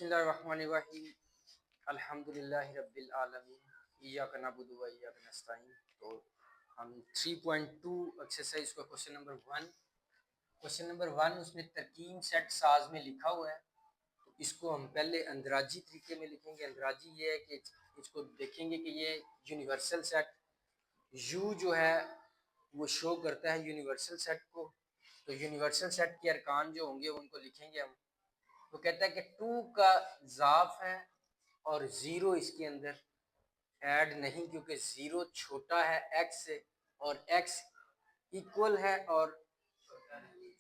बिस्मिल्लाहिर्रहमानिर्रहीम अल्हम्दुलिल्लाहि रब्बिल आलमीन इय्याका नअबुदु व इय्याका नस्तईन। तो हम 3.2 एक्सरसाइज का क्वेश्चन नंबर 1 उसमें तरकीब सेट साज में लिखा हुआ है। तो इसको हम पहले अंदराजी तरीके में लिखेंगे। अंदराजी ये है कि इसको देखेंगे कि ये यूनिवर्सल सेट यू जो है वो शो करता है यूनिवर्सल सेट को। तो यूनिवर्सल सेट के अरकान जो होंगे उनको लिखेंगे हम। तो कहता है कि 2 का ज़ाफ है और ज़ीरो इसके अंदर ऐड नहीं, क्योंकि ज़ीरो छोटा है एक्स से और एक्स इक्वल है और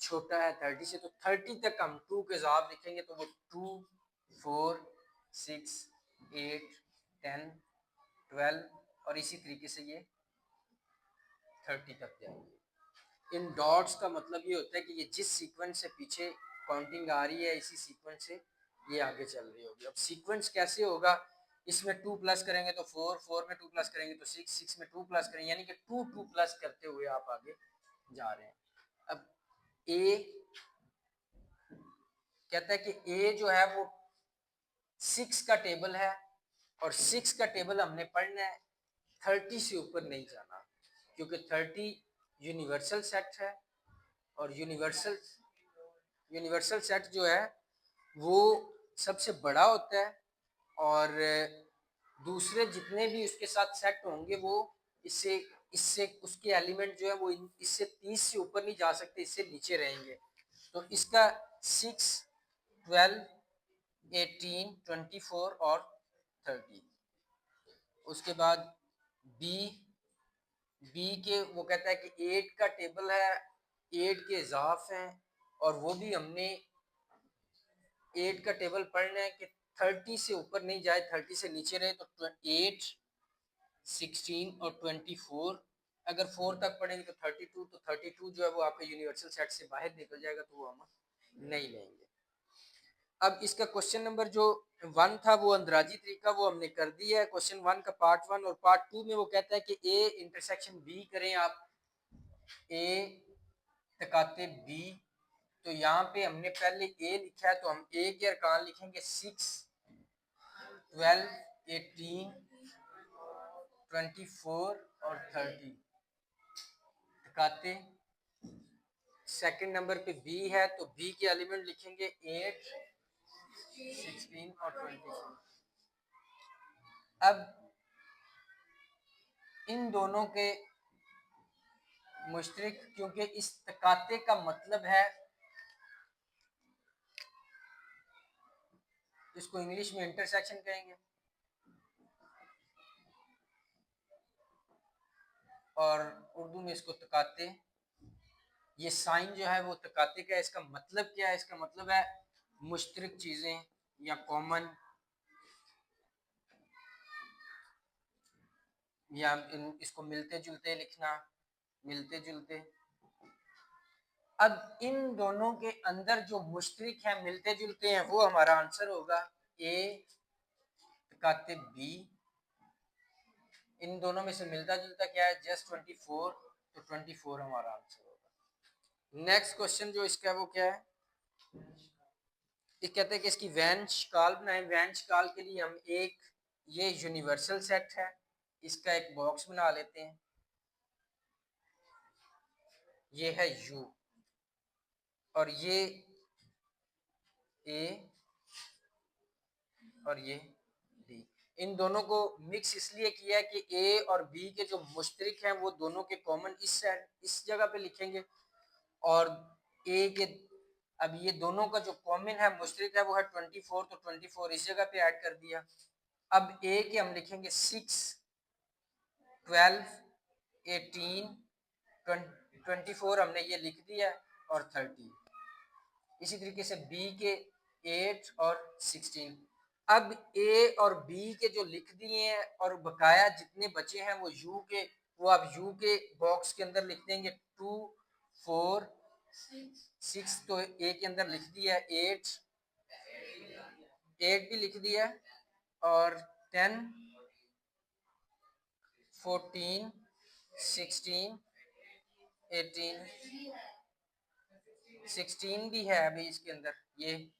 छोटा है 30 से। तो 30 तक हम 2 के ज़ाफ लिखेंगे तो वो 2, 4, 6, 8, 10, 12 और इसी तरीके से ये 30 तक जाएंगे। इन डॉट्स का मतलब ये होता है कि ये जिस सीक्वेंस से पीछे काउंटिंग आ रही है इसी सीक्वेंस से ये आगे चल रही होगी। अब सीक्वेंस कैसे होगा, इसमें 2 प्लस करेंगे तो 4, 4 में 2 प्लस करेंगे तो 6, 6 में 2 प्लस करेंगे, यानी कि 2 2 प्लस करते हुए आप आगे जा रहे हैं। अब ए कहता है कि ए जो है वो 6 का टेबल है और 6 का टेबल हमने पढ़ना है, 30 से ऊपर नहीं जाना, क्योंकि 30 यूनिवर्सल सेट है और यूनिवर्सल सेट जो है वो सबसे बड़ा होता है और दूसरे जितने भी उसके साथ सेट होंगे वो इससे इससे उसके एलिमेंट जो है वो इससे 30 से ऊपर नहीं जा सकते, इससे नीचे रहेंगे। तो इसका 6, 12, 18, 24 और 30। उसके बाद बी बी के वो कहता है कि 8 का टेबल है, 8 के इजाफ हैं और वो भी हमने 8 का टेबल पढ़ना है कि 30 से ऊपर नहीं जाए, 30 से नीचे रहे। तो 8, 16 और 24, अगर 4 तक पढ़ेंगे तो 32, तो 32 जो है वो आपके यूनिवर्सल सेट से बाहर निकल जाएगा, तो वो हम नहीं लेंगे। अब इसका क्वेश्चन नंबर जो 1 था वो अंदराजी तरीका वो हमने कर दिया है। क्वेश्चन 1 का पार्ट 1 और पार्ट 2 में वो कहता है कि ए इंटरसेक्शन बी करें आप, ए तकाते बी। तो यहाँ पे हमने पहले ए लिखा है तो हम ए के अरकान लिखेंगे 6, 12, 18, 24 और 30 तकाते। सेकंड नंबर पे बी है तो बी के एलिमेंट लिखेंगे 8, 16 और 24। अब इन दोनों के मुश्तरक, क्योंकि इस तकाते का मतलब है, इसको इंग्लिश में इंटरसेक्शन कहेंगे और उर्दू में इसको तकाते। ये साइन जो है वो तकाते का, इसका मतलब क्या है, इसका मतलब है मुश्तरक चीजें या कॉमन, या इसको मिलते जुलते लिखना, मिलते जुलते। अब इन दोनों के अंदर जो मुश्तरक है, मिलते जुलते हैं, वो हमारा आंसर होगा ए तकाते बी। इन दोनों में से मिलता जुलता क्या है, जस्ट 24, तो 24 हमारा आंसर होगा। नेक्स्ट क्वेश्चन जो इसका वो क्या है, ये कहते हैं कि इसकी वैंश काल बनाए। वैंश काल के लिए हम एक, ये यूनिवर्सल सेट है, इसका एक बॉक्स बना लेते हैं। ये है यू और ये ए और ये डी। इन दोनों को मिक्स इसलिए किया है कि ए और बी के जो मुश्तरक हैं वो दोनों के कॉमन इस जगह पे लिखेंगे और ए के, अब ये दोनों का जो कॉमन है मुश्तरक है वो है 24, तो 24 इस जगह पे ऐड कर दिया। अब ए के हम लिखेंगे 6, 12, 18, 24 हमने ये लिख दिया और 30। इसी तरीके से बी के 8 और 16। अब ए और बी के जो लिख दिए हैं और बकाया जितने बचे हैं वो यू के, वो आप यू के बॉक्स के अंदर लिख देंगे। 2, 4, 6 तो ए के अंदर लिख दिया, 8 भी लिख दिया और 10, 14, 16, 18, 16 भी है अभी इसके अंदर, ये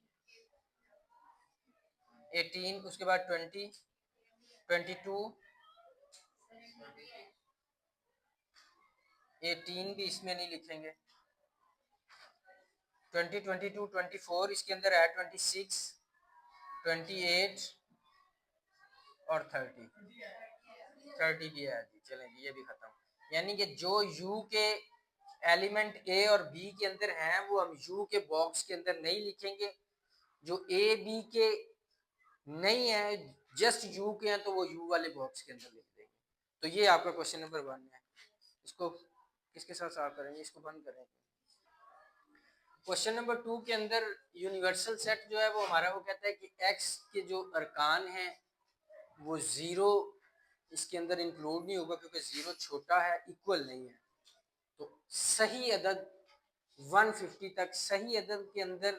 18, उसके बाद 20, 22, 18 भी इसमें नहीं लिखेंगे, 20, 22, 24 इसके अंदर है, 26, 28 और 30 भी है जी। चलें जी, ये भी खत्म। यानी कि जो u के एलिमेंट a और b के अंदर हैं वो हम u के बॉक्स के अंदर नहीं लिखेंगे, जो a b के नहीं है जस्ट u के हैं तो वो u वाले बॉक्स के अंदर लिख देंगे। तो ये आपका क्वेश्चन नंबर 1 है। इसको किसके साथ सॉल्व करेंगे, इसको बंद करेंगे। क्वेश्चन नंबर 2 के अंदर यूनिवर्सल सेट जो है वो हमारा वो कहता है कि x के जो अरकान हैं वो 0 इसके अंदर इंक्लूड नहीं होगा क्योंकि 0 छोटा है, इक्वल नहीं है। तो सही अदद 150 तक, सही अदद के अंदर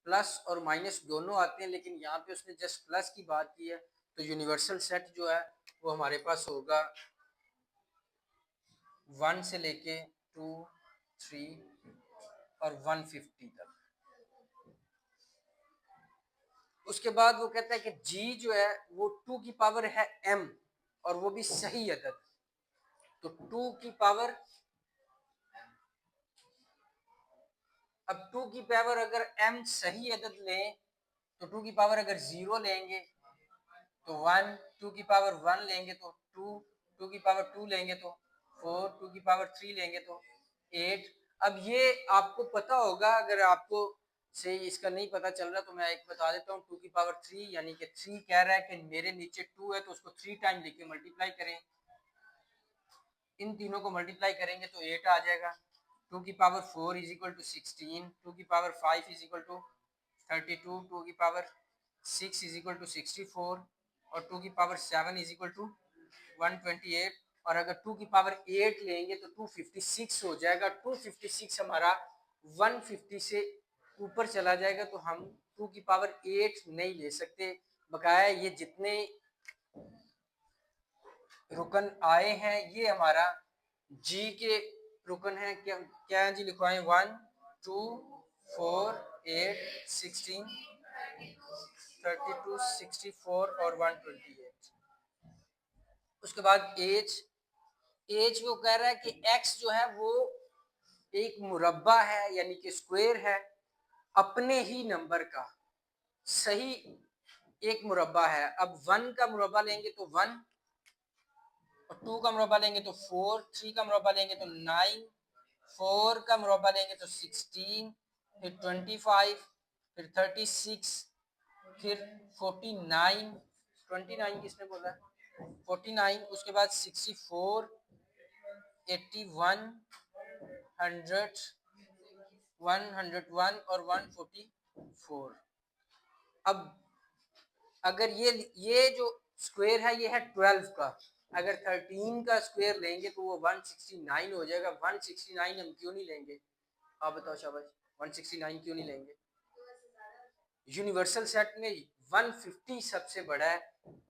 प्लस और माइनस दोनों आते हैं, लेकिन यहाँ पे उसने जस्ट प्लस की बात की है। तो यूनिवर्सल सेट जो है वो हमारे पास होगा 1 से लेके 2, 3 और 150 तक। उसके बाद वो कहता है कि g जो है वो 2 की पावर है m और वो भी सही अदद। तो 2 की पावर, अब 2 की पावर अगर m सही अदद लें तो 2 की पावर अगर 0 लेंगे तो 1, 2 की पावर 1 लेंगे तो 2, 2 की पावर 2 लेंगे तो 4, 2 की पावर 3 लेंगे तो 8। अब ये आपको पता होगा, अगर आपको से इसका नहीं पता चल रहा तो मैं एक बता देता हूँ। 2 की पावर 3 यानी कि 3 कह रहा है कि मेरे नीचे 2 है तो उसको 3 टाइम लिख के मल्टीप्लाई करें, इन तीनों को मल्टीप्लाई करेंगे तो 8 आ जाएगा। 2 की पावर 4 इज इक्वल टू 16, 2 की पावर 5 इज इक्वल टू 32, 2 की पावर 6 इज इक्वल टू 64 और 2 की पावर 7 इज इक्वल टू 128। और अगर 2 की पावर 8 लेंगे तो 256 हो जाएगा। 256 हमारा 150 से ऊपर चला जाएगा तो हम 2 की पावर 8 नहीं ले सकते। बकाया ये जितने रुकन आए हैं ये हमारा जी के रुकन है। क्या क्या है जी, लिखवाएं 1, 2, 4, 8, 16, 32, 64 और 128। उसके बाद एज, एज वो कह रहा है कि एक्स जो है वो एक मुरब्बा है यानी कि स्क्वायर है अपने ही नंबर का, सही एक मुरब्बा है। अब 1 का मुरब्बा लेंगे तो 1 और 2 का मुरब्बा लेंगे तो 4, 3 का मुरब्बा लेंगे तो 9, 4 का मुरब्बा लेंगे तो 16, फिर 25, फिर 36, फिर 49, 29 किसने बोला, 49, उसके बाद 64, 81, 100, 101 और 144। अब अगर ये जो स्क्वायर है ये है 12 का, अगर 13 का स्क्वायर लेंगे तो वो 169 हो जाएगा। 169 हम क्यों नहीं लेंगे, आप बताओ शाबाश, 169 क्यों नहीं लेंगे? यूनिवर्सल सेट में 150 सबसे बड़ा है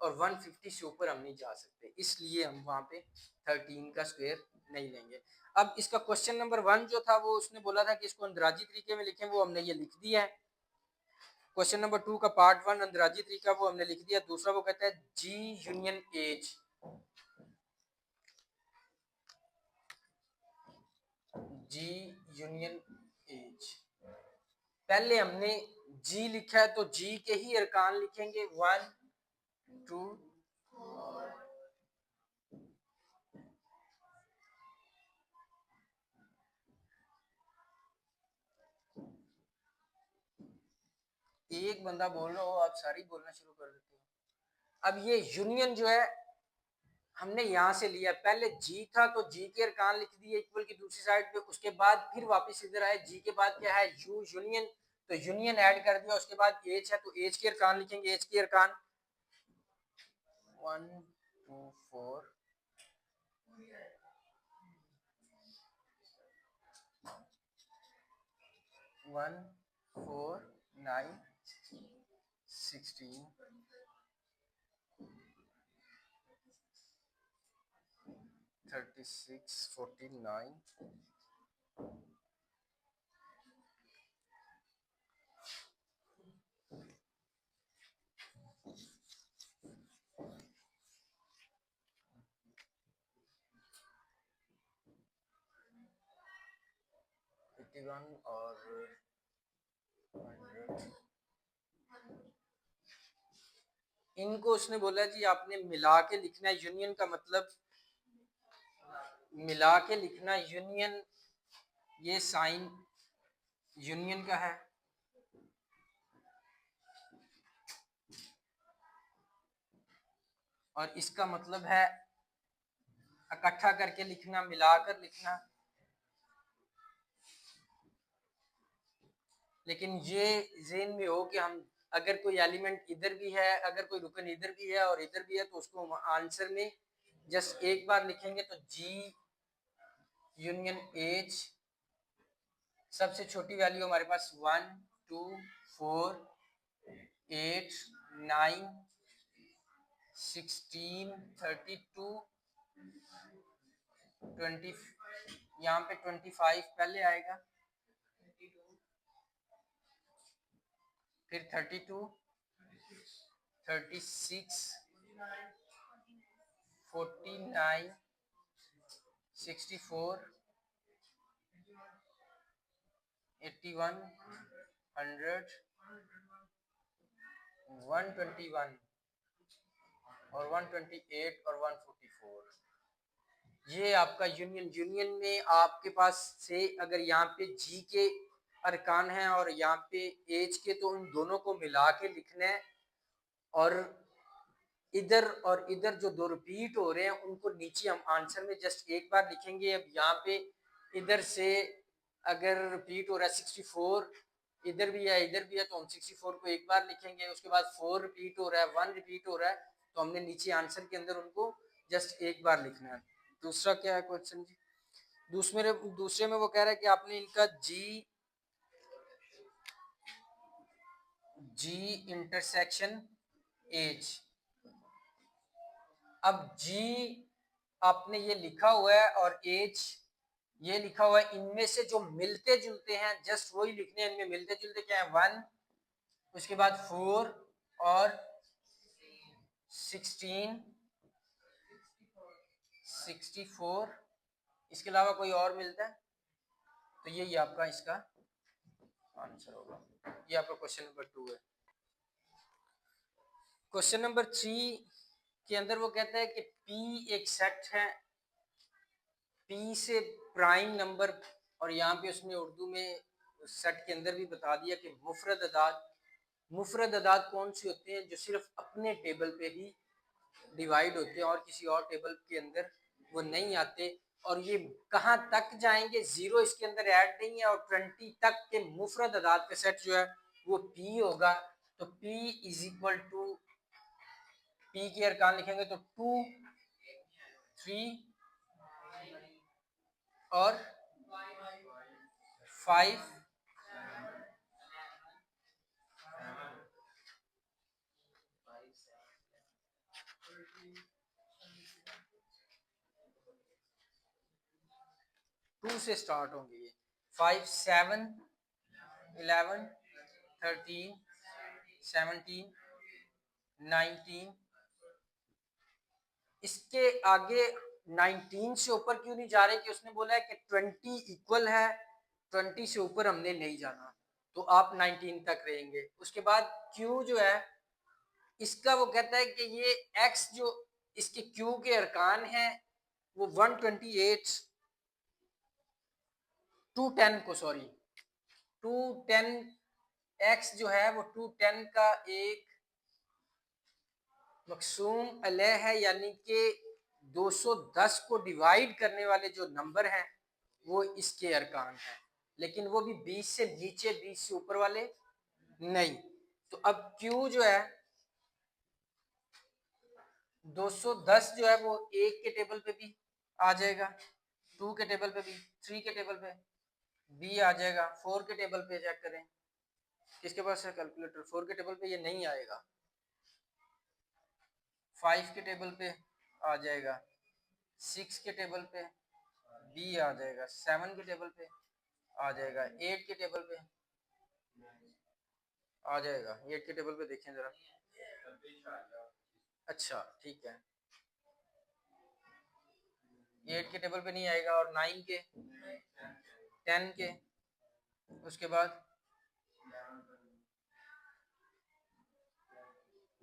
और 150 से ऊपर हम नहीं जा सकते, इसलिए हम वहां पे 13 का स्क्वायर नहीं लेंगे। अब इसका क्वेश्चन नंबर 1 जो था वो उसने बोला था कि इसको अंदराजी तरीके में लिखें, वो हमने ये लिख दिया है। क्वेश्चन नंबर 2 का पार्ट 1 अंदराजी तरीका वो हमने लिख दिया। दूसरा वो कहता है जी यूनियन एज, जी यूनियन एज। पहले हमने जी लिखा है तो जी के ही अरकान लिखेंगे 1, 2, एक बंदा बोल रहा हो आप सारी बोलना शुरू कर देते हो। अब ये यूनियन जो है हमने यहाँ से लिया, पहले जी था तो जी के अरकान लिख दिए इक्वल की दूसरी साइड पे, उसके बाद फिर वापस इधर आए, जी के बाद क्या है यू यूनियन, तो यूनियन ऐड कर दिया। उसके बाद एच है तो एच के अरकान लिखेंगे, एच के अरकान 1, 2, 4, 1, 4, 9, 16, 36, 49, 21 और 100। इनको उसने बोला जी आपने मिला के लिखना है, यूनियन का मतलब मिला के लिखना, यूनियन, ये साइन यूनियन का है। और इसका मतलब है इकट्ठा करके लिखना, मिलाकर लिखना। लेकिन ये ज़हन में हो कि हम अगर कोई एलिमेंट इधर भी है, अगर कोई रुकन इधर भी है और इधर भी है, तो उसको हम आंसर में जस्ट एक बार लिखेंगे। तो जी यूनियन एच, सबसे छोटी वैल्यू हमारे पास 1 2 4 8 9 16 32 20, यहाँ पे 25 पहले आएगा, फिर 32 36 49 64 81 100 121 और 128 और 144। ये आपका यूनियन में आपके पास से अगर यहाँ पे जी के अरकान हैं और यहाँ पे एच के, तो उन दोनों को मिला के लिखना है। और इधर जो दो रिपीट हो रहे हैं उनको नीचे हम आंसर में जस्ट एक बार लिखेंगे। अब यहाँ पे इधर से अगर रिपीट हो रहा है 64, इधर भी है तो हम 64 को एक बार लिखेंगे। उसके बाद 4 रिपीट हो रहा है, 1 रिपीट हो रहा है, तो हमने नीचे आंसर के अंदर उनको जस्ट एक बार लिखना है। दूसरा क्या है क्वेश्चन जी? दूसरे में वो कह रहा है कि आपने इनका जी इंटरसेक्शन एच। अब जी आपने ये लिखा हुआ है और एच ये लिखा हुआ है, इनमें से जो मिलते जुलते हैं जस्ट वही लिखने हैं। इनमें मिलते जुलते क्या है? 1, उसके बाद 4 और 16 64, इसके अलावा कोई और मिलता है? तो यही आपका इसका आंसर होगा। ये आपका क्वेश्चन नंबर 2 है। क्वेश्चन नंबर 3 के अंदर वो कहता है कि P एक सेट है, P से प्राइम नंबर, और यहाँ पे उसने उर्दू में सेट के अंदर भी बता दिया कि मुफरद अदाद कौन सी होते हैं? जो सिर्फ अपने टेबल पे ही डिवाइड होते हैं और किसी और टेबल के अंदर वो नहीं आते। और ये कहाँ तक जाएंगे? 0 इसके अंदर ऐड नहीं है, और 20 तक के मुफरद अदाद का सेट जो है वो P होगा। तो P is equal to, P के अरकान लिखेंगे तो 2 3 और 5 2 से स्टार्ट होंगे। ये 5 7 11 13 17 19, इसके आगे 19 से ऊपर क्यों नहीं जा रहे? कि उसने बोला है कि 20 इक्वल है, 20 से ऊपर हमने नहीं जाना, तो आप 19 तक रहेंगे। उसके बाद Q जो है इसका वो कहता है कि ये X जो इसके Q के अरकान हैं वो 128 210 को, सॉरी 210, X जो है वो 210 का एक मकसूम अलह है, यानी कि 210 को डिवाइड करने वाले जो नंबर हैं वो इसके अरकान हैं, लेकिन वो भी 20 से नीचे 20 से ऊपर वाले नहीं। तो अब Q जो है 210 जो है वो 1 के टेबल पे भी आ जाएगा, 2 के टेबल पे भी, 3 के टेबल पे भी आ जाएगा, 4 के टेबल पे चेक करें किसके पास है कैलकुलेटर, 4 के टेबल पे ये नहीं आएगा, 5 के टेबल पे आ जाएगा, 6 के टेबल पे बी आ जाएगा, 7 के टेबल पे आ जाएगा, 8 के टेबल पे आ जाएगा। 8 के टेबल पे देखें जरा। अच्छा ठीक है, 8 के टेबल पे नहीं आएगा, और 9 के, 10 के, उसके बाद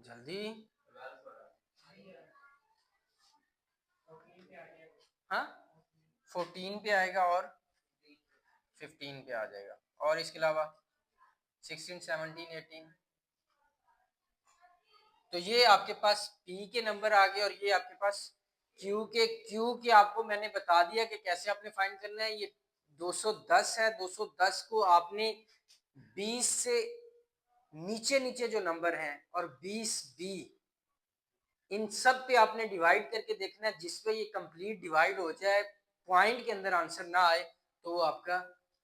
जल्दी, हाँ 14 पे आएगा और 15 पे आ जाएगा, और इसके अलावा 16, 17, 18। तो ये आपके पास P के नंबर आ गए, और ये आपके पास Q के आपको मैंने बता दिया कि कैसे आपने फाइंड करना है। ये 210 है, 210 को आपने 20 से नीचे नीचे जो नंबर हैं और 20 बी, इन सब पे आपने डिवाइड करके देखना है। जिस पे ये कंप्लीट डिवाइड हो जाए, पॉइंट के अंदर आंसर ना आए, तो वो आपका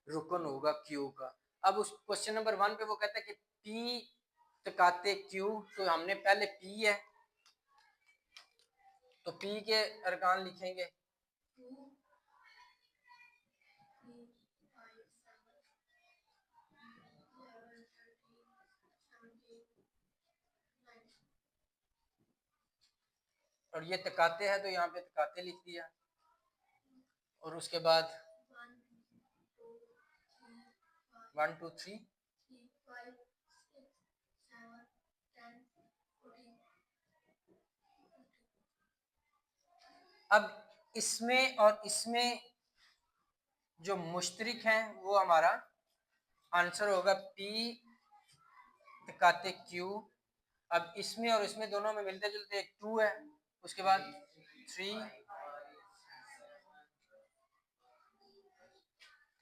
रुकन होगा क्यू का। अब उस क्वेश्चन नंबर 1 पे वो कहता है कि पी टकाते क्यू, तो हमने पहले पी है, तो पी के अरकान लिखेंगे। और ये तकाते हैं, तो यहाँ पे तकाते लिख दिया। और उसके बाद 1 2 3, अब इसमें और इसमें जो मुश्तरिक हैं वो हमारा आंसर होगा P तकाते Q। अब इसमें और इसमें दोनों में मिलते जुलते एक 2 है, उसके बाद 3,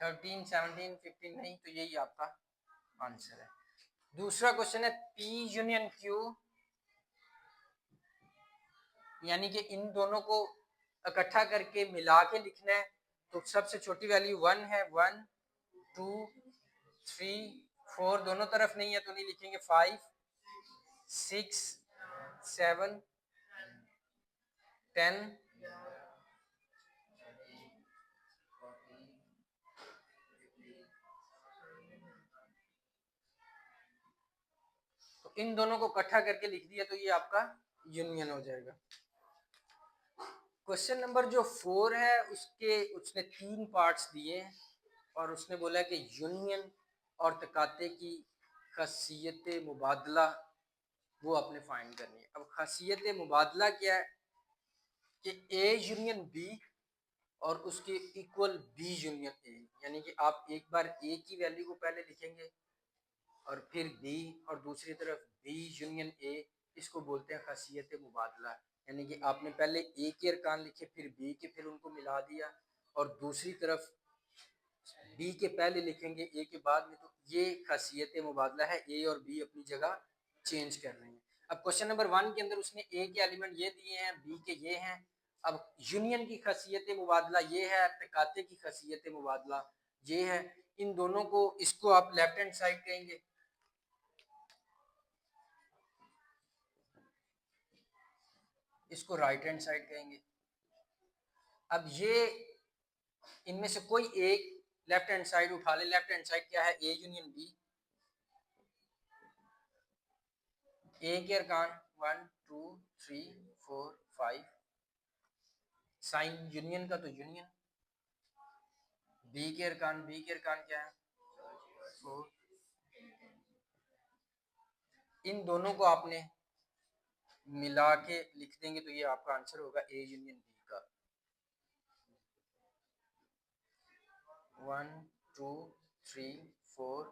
13, 17, 15 नहीं, तो यही आपका आंसर है। दूसरा क्वेश्चन है P यूनियन Q, यानी कि इन दोनों को इकट्ठा करके मिला के लिखना है। तो सबसे छोटी वैल्यू 1 है, 1 2 3 4, दोनों तरफ नहीं है तो नहीं लिखेंगे। 5 6 7 10 तो इन दोनों को इकट्ठा करके लिख दिया, तो ये आपका यूनियन हो जाएगा। क्वेश्चन नंबर जो 4 है उसने 3 पार्ट्स दिए हैं, और उसने बोला कि यूनियन और तकाते की खासियत मुबादला वो आपने फाइंड करनी है। अब खासियत मुबादला क्या है कि ए यूनियन बी और उसके इक्वल बी यूनियन ए, यानी कि आप एक बार ए की वैल्यू को पहले लिखेंगे और फिर बी, और दूसरी तरफ बी यूनियन ए, इसको बोलते हैं खासियत मुबादला। यानी कि आपने पहले ए के अरकान लिखे, फिर बी के, फिर उनको मिला दिया, और दूसरी तरफ बी के पहले लिखेंगे ए के बाद में, तो ये खासियत मुबादला है। ए और बी अपनी जगह चेंज कर रहे हैं। अब क्वेश्चन नंबर 1 के अंदर उसने ए के एलिमेंट ये दिए हैं, बी के ये हैं। अब यूनियन की खासियत मुबादला ये है, तकाते की खासियत मुबादला ये है। इन दोनों को, इसको आप लेफ्ट हैंड साइड कहेंगे, इसको राइट हैंड साइड कहेंगे। अब ये इनमें से कोई एक लेफ्ट हैंड साइड उठा ले। लेफ्ट हैंड साइड क्या है? ए यूनियन बी। ए के अरकान 1 2 3 4 5, साइन यूनियन का तो यूनियन। बी के अरकान क्या है? 4। इन दोनों को आपने मिला के लिख देंगे, तो ये आपका आंसर होगा ए यूनियन बी का। 1 2 3 4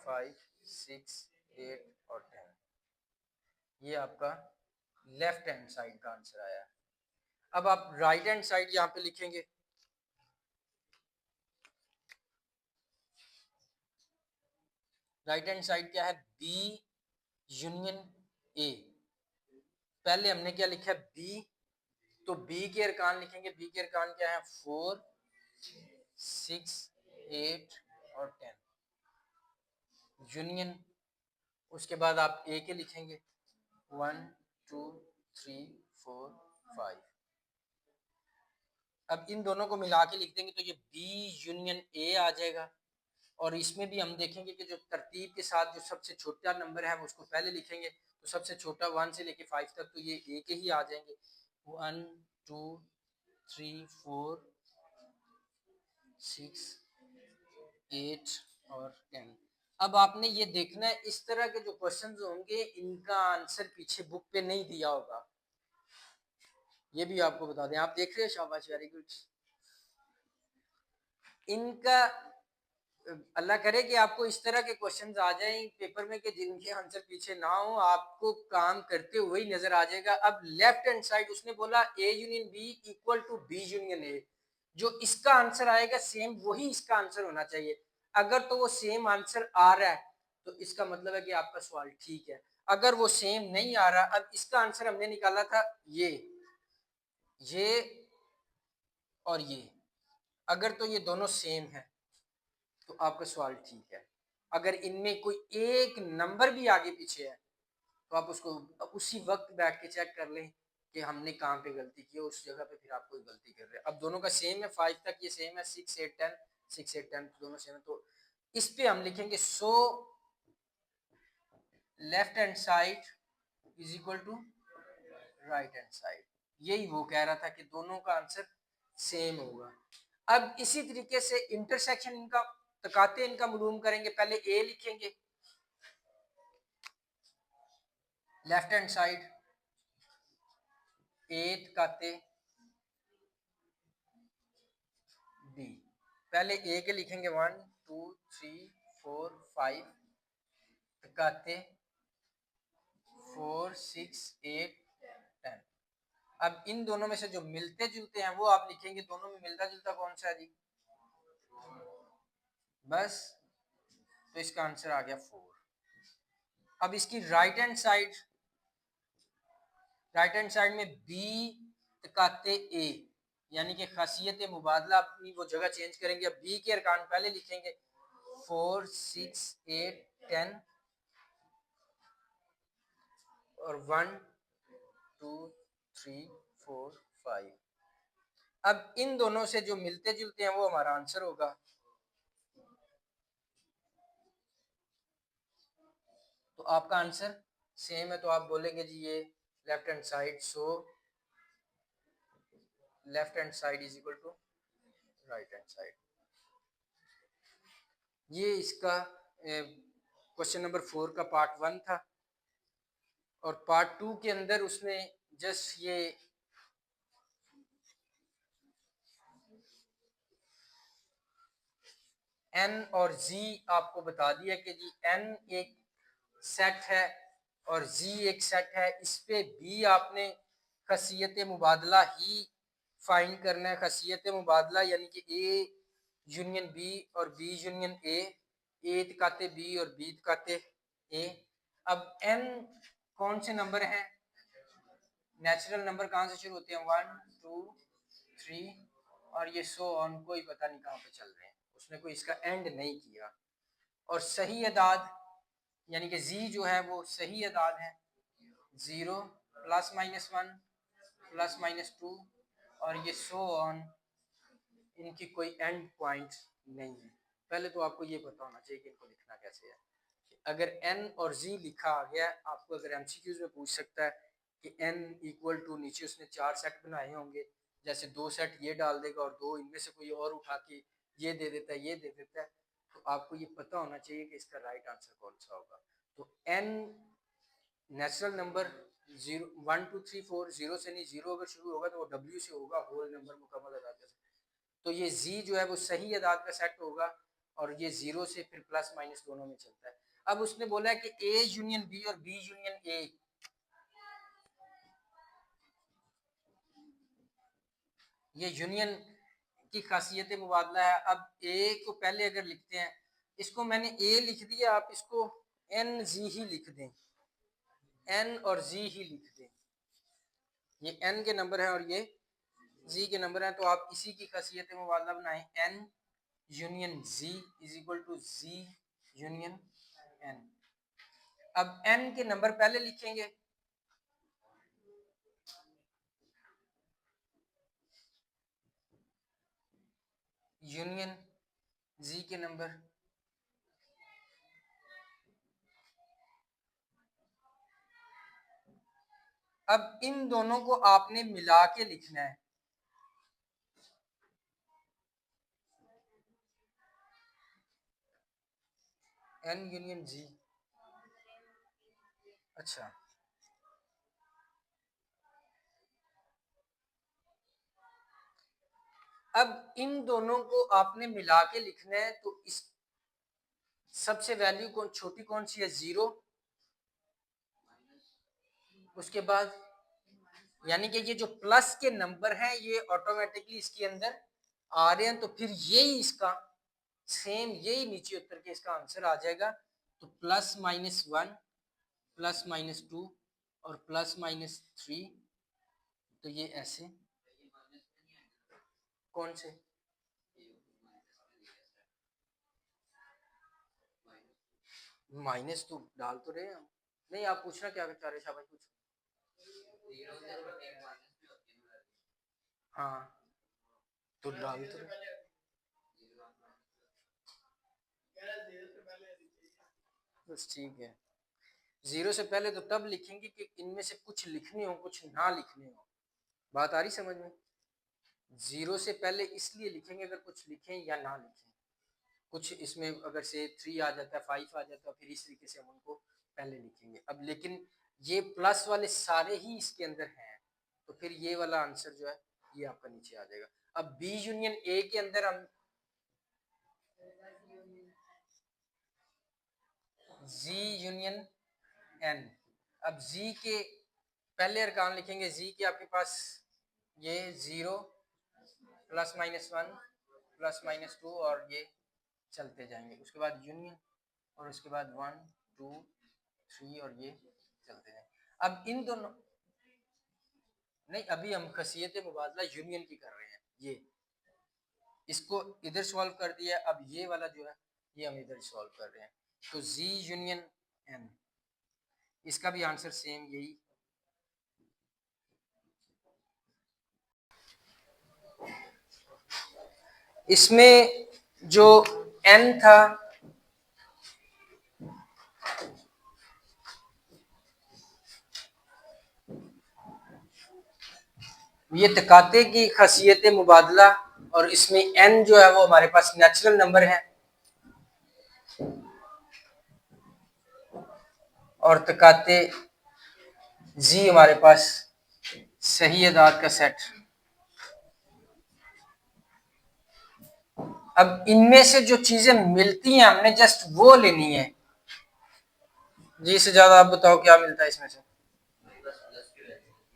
5 6 8 और 10, ये आपका लेफ्ट हैंड साइड का आंसर आया। अब आप राइट हैंड साइड यहाँ पे लिखेंगे। राइट हैंड साइड क्या है? B union A. पहले हमने क्या लिखा है? बी, तो बी के अरकान लिखेंगे। बी के अरकान क्या है? 4 6 8 और 10, यूनियन। उसके बाद आप ए के लिखेंगे 1 2 3 4 5। अब इन दोनों को मिला के लिख देंगे, तो ये बी यूनियन ए आ जाएगा। और इसमें भी हम देखेंगे कि जो तरतीब के साथ जो सबसे छोटा नंबर है वो उसको पहले लिखेंगे, तो सबसे छोटा 1 से लेके 5 तक, तो ये ए के ही आ जाएंगे। 1 2 3 4 6 8 और 10। अब आपने ये देखना है, इस तरह के जो क्वेश्चंस होंगे इनका आंसर पीछे बुक पे नहीं दिया होगा, ये भी आपको बता दें। आप देख रहे हैं, शाबाश, वेरी गुड। इनका अल्लाह करे कि आपको इस तरह के क्वेश्चंस आ जाएं पेपर में कि जिनके आंसर पीछे ना हो, आपको काम करते हुए ही नजर आ जाएगा। अब लेफ्ट हैंड साइड उसने बोला A union B equal to B union A, जो इसका आंसर आएगा सेम वही इसका आंसर होना चाहिए। अगर तो वो सेम आंसर आ रहा है तो इसका मतलब है कि आपका सवाल ठीक है। अगर वो सेम नहीं आ रहा, अब इसका आंसर हमने निकाला था ये और ये, अगर तो ये दोनों सेम है तो आपका सवाल ठीक है। अगर इनमें कोई एक नंबर भी आगे पीछे है तो आप उसको उसी वक्त बैठ के चेक कर लें कि हमने कहाँ पे गलती की है, उस जगह पे फिर आप कोई गलती कर रहे हैं। अब दोनों का सेम है, 5 तक ये सेम है, 6 8 10, 6 8 10 दोनों सेम है, तो इस पे हम लिखेंगे so left hand side is equal to right hand side. यही वो कह रहा था कि दोनों का आंसर सेम होगा। अब इसी तरीके से इंटरसेक्शन इनका तकाते इनका मालूम करेंगे। पहले ए लिखेंगे लेफ्ट हैंड साइड, ए तकाते बी। पहले ए के लिखेंगे 1 2 3 4 5, तकाते 4 6 8 10। अब इन दोनों में से जो मिलते जुलते हैं वो आप लिखेंगे, दोनों में मिलता जुलता कौन सा है जी, बस, तो इसका आंसर आ गया 4। अब इसकी राइट हैंड साइड में बी तकाते ए, यानी कि खासियत मुबादला अपनी वो जगह चेंज करेंगे। अब बी के अरकान पहले लिखेंगे 4 6 8 10 और 1 2 3 4 5। अब इन दोनों से जो मिलते जुलते हैं वो हमारा आंसर होगा। तो आपका आंसर सेम है, तो आप बोलेंगे जी ये left hand side, so left hand side is equal to right hand side. ये इसका क्वेश्चन नंबर 4 का पार्ट 1 था। और पार्ट 2 के अंदर उसने जस्ट ये एन और जी आपको बता दिया कि जी एन एक सेट है और जी एक सेट है। इस पे भी आपने खसियत मुबादला ही फाइंड करना है। खसियत मुबादला यानी कि ए यूनियन बी और बी यूनियन ए तकाते बी और बी तकाते ए। अब एन कौन से नंबर हैं, नेचुरल नंबर कहाँ से शुरू होते हैं, 1 2 3 और ये सो ऑन, कोई पता नहीं कहाँ पे चल रहे हैं, उसने कोई इसका एंड नहीं किया। और सही अदाद यानी कि जी जो है वो सही अदाद है, 0 प्लस माइनस 1 प्लस माइनस 2 और ये सो ऑन, इनकी कोई एंड पॉइंट नहीं है। पहले तो आपको ये पता होना चाहिए कि इनको लिखना कैसे है। अगर एन और जी लिखा आ गया, आपको अगर एमसीक्यूज में पूछ सकता है कि एन इक्वल टू, नीचे उसने 4 सेट बनाए होंगे, जैसे 2 सेट ये डाल देगा और 2 इनमें से कोई और उठा के ये दे देता है, ये दे देता है, तो आपको ये पता होना चाहिए कि इसका राइट आंसर कौन सा होगा। तो एन नेचुरल नंबर 0 1 2 3 4, 0 से नहीं, 0 अगर शुरू होगा तो वो डब्ल्यू से होगा, होल नंबर मुकम्मल अदाद से। तो ये जी जो है वो सही अदाद का सेट होगा और ये 0 से फिर प्लस माइनस दोनों में चलता है। अब उसने बोला है कि ए यूनियन बी और बी यूनियन ए, ये यूनियन की खासियत मुबादला है। अब ए को पहले अगर लिखते हैं, इसको मैंने ए लिख दिया, आप इसको एन जी ही लिख दें, एन और जी ही लिख दें। ये एन के नंबर है और ये जी के नंबर है, तो आप इसी की खासियत मुबादला बनाएं, N union G is equal to G union N. अब एन के नंबर पहले लिखेंगे, यूनियन जी के नंबर, अब इन दोनों को आपने मिला के लिखना है। n union g। अच्छा, अब इन दोनों को आपने मिला के लिखना है, तो इस सबसे वैल्यू कौन छोटी कौन सी है, 0। उसके बाद यानी कि ये जो प्लस के नंबर हैं ये ऑटोमेटिकली इसके अंदर आ रहे हैं, तो फिर यही इसका सेम यही नीचे उतर के इसका आंसर आ जाएगा। तो +-1 +-2 और +-3, तो ये ऐसे कौन से माइनस तो डाल तो रहे हम। नहीं, आप पूछना क्या चाह रहे शाबाश पूछ। हाँ, तो डाल तो रहे। बस ठीक है, 0 से पहले तो तब लिखेंगे कि इनमें से कुछ लिखने हो कुछ ना लिखने हो। बात आ रही समझ में? 0 से पहले इसलिए लिखेंगे अगर कुछ लिखें या ना लिखें। कुछ इसमें अगर से 3 आ जाता है, 5 आ जाता है, फिर इस तरीके से हम उनको पहले लिखेंगे। अब लेकिन ये प्लस वाले सारे ही इसके अंदर हैं, तो फिर ये वाला आंसर जो है ये आपका नीचे आ जाएगा। अब बी यूनियन ए के अंदर हम जी यूनियन एन। अब जी के पहले अरकान लिखेंगे। जी के आपके पास ये 0 +-1 +-2 और ये चलते जाएंगे। उसके बाद यूनियन और उसके बाद 1 2 3 और ये चलते जाएंगे। अब इन दोनों नहीं, अभी हम खसियत मुबादला यूनियन की कर रहे हैं। ये इसको इधर सॉल्व कर दिया, अब ये वाला जो है ये हम इधर सॉल्व कर रहे हैं। तो जी यूनियन एन, इसका भी आंसर सेम यही। इसमें जो एन था ये तकाते की खसियत मुबादला, और इसमें एन जो है वो हमारे पास नेचुरल नंबर है और तकाते जी हमारे पास सही अदाद का सेट। अब इनमें से जो चीजें मिलती हैं हमने जस्ट वो लेनी है। जी, इससे ज्यादा आप बताओ क्या मिलता है इसमें से?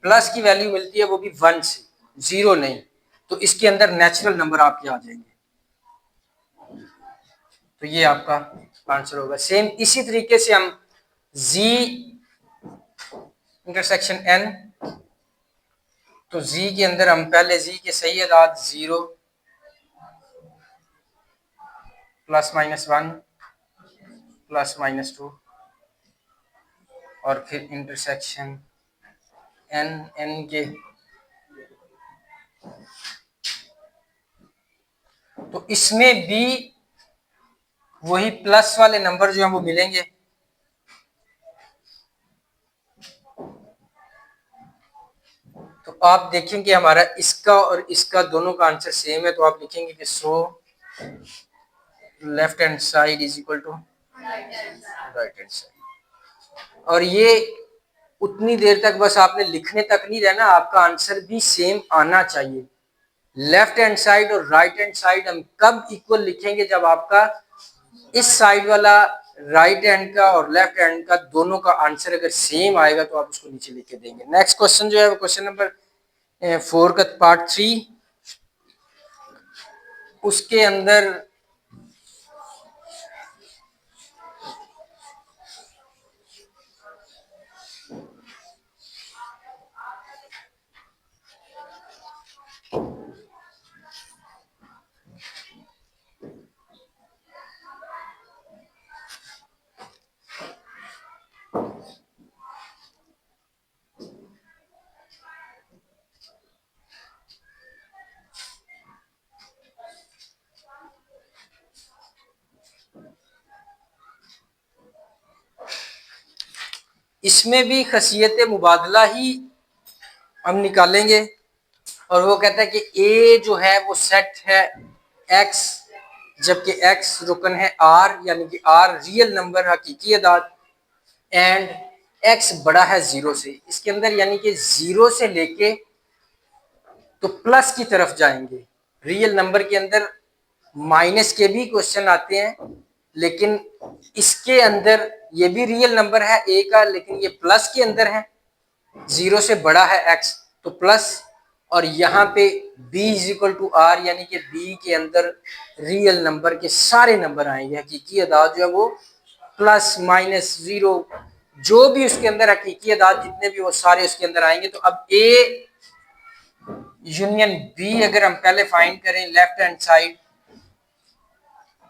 प्लस की वैल्यू मिलती है, वो भी 1 से, 0 नहीं। तो इसके अंदर नेचुरल नंबर आपके आ जाएंगे, तो ये आपका आंसर होगा। सेम इसी तरीके से हम जी इंटरसेक्शन एन, तो जी के अंदर हम पहले जी के सही अदाद 0 +-1 +-2 और फिर इंटरसेक्शन एन, एन के तो इसमें भी वही प्लस वाले नंबर जो है वो मिलेंगे। तो आप देखेंगे हमारा इसका और इसका दोनों का आंसर सेम है, तो आप लिखेंगे कि so left hand side is equal to right hand side. और ये उतनी देर तक बस आपने लिखने तक नहीं रहना, आपका आंसर भी सेम आना चाहिए। लेफ्ट हैंड साइड और राइट हैंड साइड हम कब इक्वल लिखेंगे? जब आपका इस साइड वाला राइट हैंड का और लेफ्ट हैंड का दोनों का आंसर अगर सेम आएगा तो आप उसको नीचे लिख के देंगे। नेक्स्ट क्वेश्चन जो है वो क्वेश्चन नंबर 4 का पार्ट 3, उसके अंदर इसमें भी खसियत मुबादला ही हम निकालेंगे, और वो कहता है कि ए जो है वो सेट है x जबकि x रुकन है r, यानी कि r रियल नंबर हकीकी अदाद, एंड x बड़ा है 0 से। इसके अंदर यानी कि 0 से लेके तो प्लस की तरफ जाएंगे। रियल नंबर के अंदर माइनस के भी क्वेश्चन आते हैं, लेकिन इसके अंदर ये भी रियल नंबर है a का, लेकिन ये प्लस के अंदर है, 0 से बड़ा है x तो प्लस, और यहाँ पे b is equal to R, यानी कि b के अंदर रियल नंबर के सारे नंबर आएंगे। हकीकी अदाद जो है वो प्लस माइनस 0 जो भी उसके अंदर हकीकी अदाद जितने भी वो सारे उसके अंदर आएंगे। तो अब a यूनियन b अगर हम पहले फाइंड करें लेफ्ट हैंड साइड,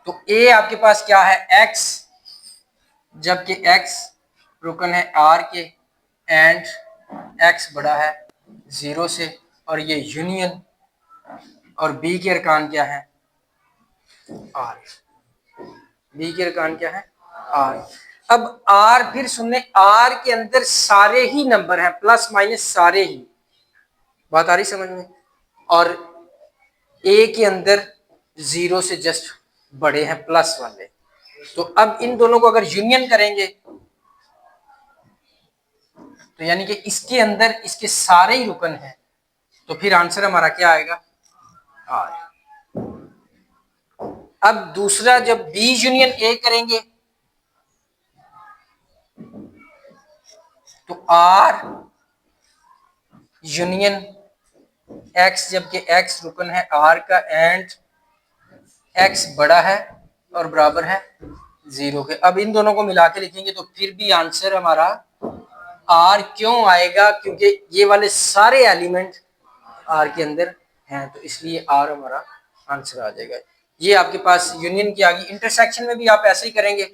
तो a आपके पास क्या है x, जबकि x रुकन है r के, एंड x बड़ा है 0 से, और ये यूनियन, और b के अरकान क्या है r, b के अरकान क्या है r। अब r फिर सुनने, r के अंदर सारे ही नंबर हैं, प्लस माइनस सारे ही, बात आ रही समझ में, और a के अंदर 0 से जस्ट बड़े हैं प्लस वाले। तो अब इन दोनों को अगर यूनियन करेंगे तो यानी कि इसके अंदर इसके सारे ही रुकन हैं, तो फिर आंसर हमारा क्या आएगा आर। अब दूसरा जब बी यूनियन ए करेंगे तो आर यूनियन एक्स, जबकि एक्स रुकन है आर का, एंड एक्स बड़ा है और बराबर है 0 के। अब इन दोनों को मिला के लिखेंगे तो फिर भी आंसर हमारा आर क्यों आएगा, क्योंकि ये वाले सारे एलिमेंट आर के अंदर हैं, तो इसलिए आर हमारा आंसर आ जाएगा। ये आपके पास यूनियन की आ गई। इंटरसेक्शन में भी आप ऐसे ही करेंगे,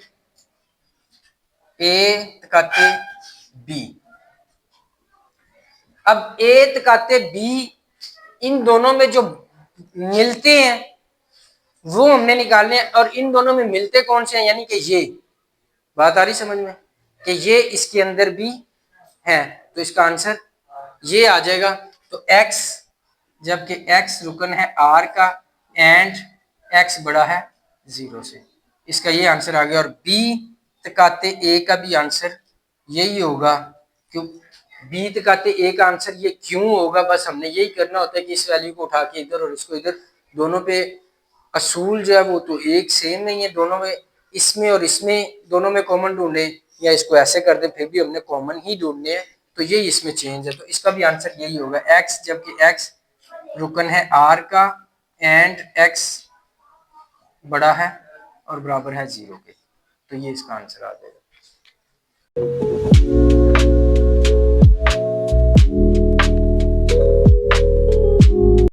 ए तकाते बी। अब ए तकाते बी, इन दोनों में जो मिलते हैं वो हमने निकालने हैं, और इन दोनों में मिलते कौन से हैं, यानी कि ये, बात आ रही समझ में, कि ये इसके अंदर भी है, तो इसका आंसर ये आ जाएगा। तो x, जबकि x रुकन है r का, एंड x बड़ा है 0 से, इसका ये आंसर आ गया। और b तकाते a का भी आंसर यही होगा। क्यों b तकाते a का आंसर ये क्यों होगा, बस हमने यही करना होता है कि इस वैल्यू को उठा के इधर और इसको इधर, दोनों पे असूल जो है वो तो एक सेम नहीं है, दोनों में, इसमें और इसमें दोनों में कॉमन ढूंढे, या इसको ऐसे कर दे फिर भी हमने कॉमन ही ढूंढने हैं, तो यही इसमें चेंज है। तो इसका भी आंसर यही होगा x, जबकि x रुकन है r का, एंड x बड़ा है और बराबर है 0 के, तो ये इसका आंसर आ जाएगा।